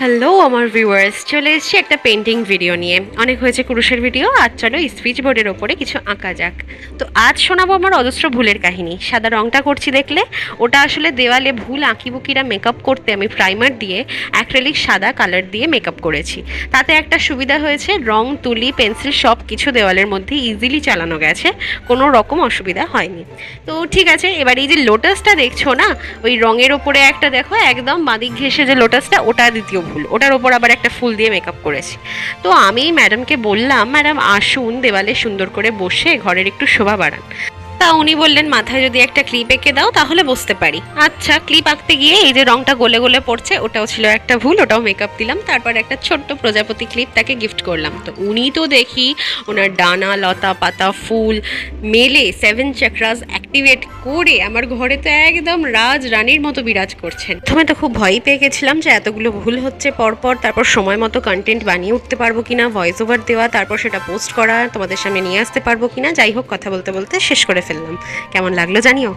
Hello আমার viewers, চলে এসেছি একটা পেন্টিং ভিডিও নিয়ে। অনেক হয়েছে কুরুশের ভিডিও, আজ চলো স্পিচ বোর্ডের ওপরে কিছু আঁকা যাক। তো আজ শোনাবো আমার অজস্র ভুলের কাহিনী। সাদা রঙটা করছি দেখলে, ওটা আসলে দেওয়ালে ভুল আঁকিবুকিরা মেকআপ করতে আমি প্রাইমার দিয়ে অ্যাক্রেলিক সাদা কালার দিয়ে মেকআপ করেছি। তাতে একটা সুবিধা হয়েছে, রং তুলি পেন্সিল সব কিছু দেওয়ালের মধ্যে ইজিলি চালানো গেছে, কোনো রকম অসুবিধা হয়নি। তো ঠিক আছে, এবার এই যে লোটাসটা দেখছো না, ওই রঙের ওপরে একটা দেখো একদম বাঁদিক ঘেঁষে যে লোটাসটা, ওটা দ্বিতীয় ভুল। ওটার ওপর আবার একটা ফুল দিয়ে মেকআপ করেছি। তো আমি ম্যাডামকে বললাম, ম্যাডাম আসুন দেওয়ালে সুন্দর করে বসে ঘরের একটু শোভা বাড়ান। তা উনি বললেন, মাথায় যদি একটা ক্লিপ এঁকে দাও তাহলে বসতে পারি। আচ্ছা, ক্লিপ আঁকতে গিয়ে এই যে রংটা গলে গলে পড়ছে, ওটাও ছিল একটা ভুল, ওটাও মেকআপ দিলাম। তারপর একটা ছোট্ট প্রজাপতি ক্লিপ তাকে গিফট করলাম। তো উনি তো দেখি ওনার ডানা লতা পাতা ফুল মেলে 7 চক্রাস অ্যাক্টিভেট করে আমার ঘরে তো একদম রাজ রানীর মতো বিরাজ করছেন। প্রথমে তো খুব ভয়ই পেয়ে গেছিলাম যে এতগুলো ভুল হচ্ছে পরপর, তারপর সময় মতো কন্টেন্ট বানিয়ে উঠতে পারবো কিনা, ভয়েস ওভার দেওয়া, তারপর সেটা পোস্ট করা, তোমাদের সামনে নিয়ে আসতে পারবো কিনা। যাই হোক, কথা বলতে বলতে শেষ করে ফেললাম। কেমন লাগলো জানিও।